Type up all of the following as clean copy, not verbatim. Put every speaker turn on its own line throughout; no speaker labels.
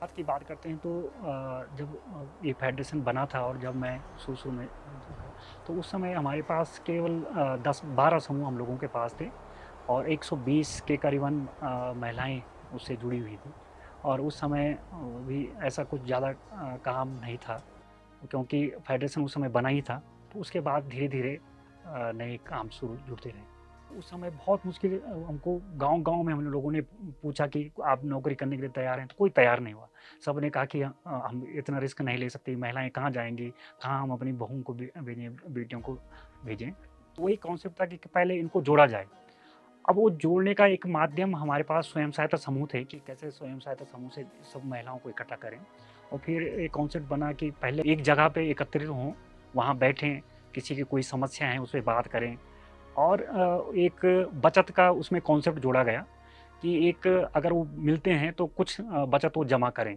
आज की बात करते हैं तो जब ये फेडरेशन बना था और जब मैं शुरू-शुरू में तो उस समय हमारे पास केवल 10-12 समूह हम लोगों के पास थे और 120 के करीबन महिलाएँ उससे जुड़ी हुई थी। और उस समय भी ऐसा कुछ ज़्यादा काम नहीं था क्योंकि फेडरेशन उस समय बना ही था। तो उसके बाद धीरे-धीरे नए काम शुरू जुड़ते रहे। उस समय बहुत मुश्किल हमको गाँव-गाँव में हम लोगों ने पूछा कि आप नौकरी करने के लिए तैयार हैं? तो कोई तैयार नहीं हुआ। सबने कहा कि हम इतना रिस्क नहीं ले सकते, महिलाएँ कहाँ जाएँगी? कहाँ हम अपनी बहुओं को भेजें, बेटियों को भेजें? तो वही कॉन्सेप्ट था कि पहले इनको जोड़ा जाए। अब वो जोड़ने का एक माध्यम हमारे पास स्वयं सहायता समूह थे कि कैसे स्वयं सहायता समूह से सब महिलाओं को इकट्ठा करें। और फिर एक कॉन्सेप्ट बना कि पहले एक जगह पे एकत्रित हों, वहाँ बैठें, किसी की कोई समस्या है, उस पे बात करें। और एक बचत का उसमें कॉन्सेप्ट जोड़ा गया कि एक अगर वो मिलते हैं तो कुछ बचत वो जमा करें।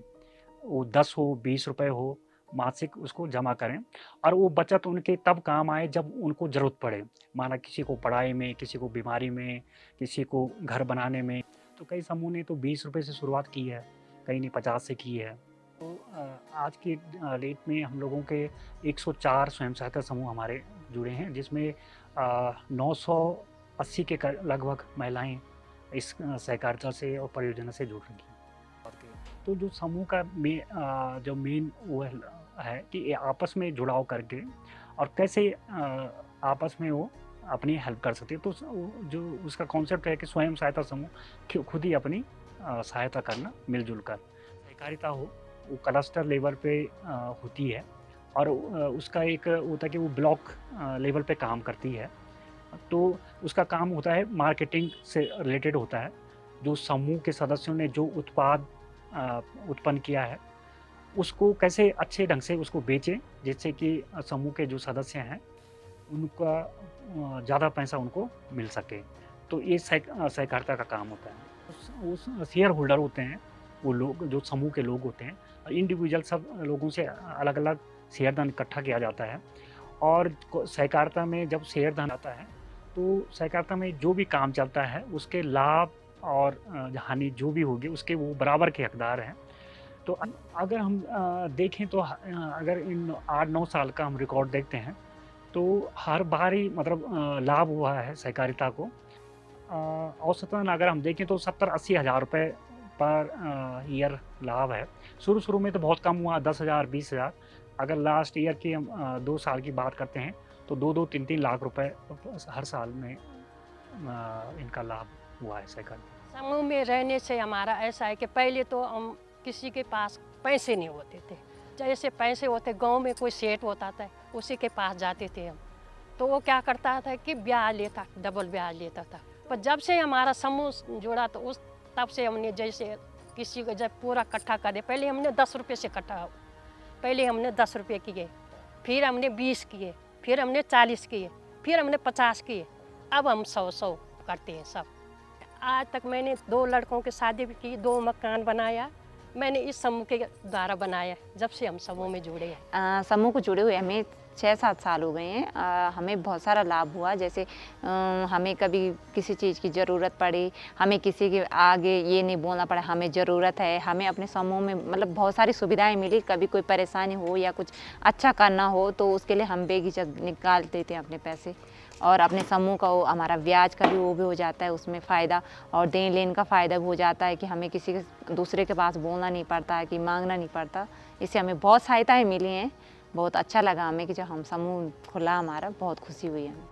वो 10 हो, ₹20 हो, मासिक उसको जमा करें और वो बचत उनके तब काम आए जब उनको ज़रूरत पड़े। माना किसी को पढ़ाई में, किसी को बीमारी में, किसी को घर बनाने में। तो कई समूह ने तो ₹20 से शुरुआत की है, कई ने 50 से की है। तो आज की डेट में हम लोगों के 104 स्वयं सहायता समूह हमारे जुड़े हैं जिसमें 980 के लगभग महिलाएँ इस सहकारिता से और परियोजना से जुड़ रही हैं। तो जो समूह का जो मेन वो है कि ये आपस में जुड़ाव करके और कैसे आपस में वो अपनी हेल्प कर सकते हैं। तो जो उसका कॉन्सेप्ट है कि स्वयं सहायता समूह खुद ही अपनी सहायता करना मिलजुल कर। सहकारिता हो वो क्लस्टर लेवल पे होती है और उसका एक होता है कि वो ब्लॉक लेवल पे काम करती है। तो उसका काम होता है मार्केटिंग से रिलेटेड होता है। जो समूह के सदस्यों ने जो उत्पाद उत्पन्न किया है, उसको कैसे अच्छे ढंग से उसको बेचें, जिससे कि समूह के जो सदस्य हैं, उनका ज़्यादा पैसा उनको मिल सके। तो ये सहकारिता का काम होता है। उस शेयर होल्डर होते हैं, वो लोग जो समूह के लोग होते हैं, इंडिविजुअल सब लोगों से अलग-अलग शेयरधन इकट्ठा किया जाता है और सहकारिता में जब शेयरधन आता है, तो सहकारिता में जो भी काम चलता है, उसके लाभ और हानि जो भी होगी, उसके वो बराबर के हकदार हैं। तो अगर हम देखें तो अगर इन 8-9 साल का हम रिकॉर्ड देखते हैं, तो हर बार ही मतलब लाभ हुआ है सहकारिता को। औसतन अगर हम देखें तो 70-80 हज़ार रुपए पर ईयर लाभ है। शुरू-शुरू में तो बहुत कम हुआ 10,000 20,000। अगर लास्ट ईयर की हम 2 साल की बात करते हैं, तो 2-2 3-3 लाख रुपए हर साल में इनका लाभ हुआ है सहकारी।
समूह में रहने से हमारा ऐसा है कि पहले तो हम किसी के पास पैसे नहीं होते थे। जैसे पैसे होते गांव में कोई सेठ होता था उसी के पास जाते थे हम। तो वो क्या करता था कि ब्याज लेता, डबल ब्याज लेता था। पर जब से हमारा समूह जुड़ा तो उस तब से हमने जैसे किसी को जब पूरा इकट्ठा कर दिया, पहले हमने 10 रुपये से इकट्ठा, पहले हमने 10 रुपये किए, फिर हमने 20 किए, फिर हमने 40 किए, फिर हमने 50 किए, अब हम 100-100 करते हैं सब। आज तक मैंने 2 लड़कों की शादी भी की, 2 मकान बनाया, मैंने इस समूह के द्वारा बनाया जब से हम समूह में जुड़े हैं।
समूह को जुड़े हुए हमें 6-7 साल हो गए हैं। हमें बहुत सारा लाभ हुआ, जैसे हमें कभी किसी चीज़ की ज़रूरत पड़ी, हमें किसी के आगे ये नहीं बोलना पड़ा हमें ज़रूरत है, हमें अपने समूह में मतलब बहुत सारी सुविधाएं मिली। कभी कोई परेशानी हो या कुछ अच्छा करना हो तो उसके लिए हम बेझिझक निकाल देते हैं अपने पैसे, और अपने समूह का वो हमारा ब्याज का भी वो भी हो जाता है उसमें फ़ायदा, और देन लेन का फ़ायदा भी हो जाता है कि हमें किसी के दूसरे के पास बोलना नहीं पड़ता है कि मांगना नहीं पड़ता। इससे हमें बहुत सहायताएँ मिली हैं। बहुत अच्छा लगा हमें कि जब हम समूह खुला हमारा, बहुत खुशी हुई हमें।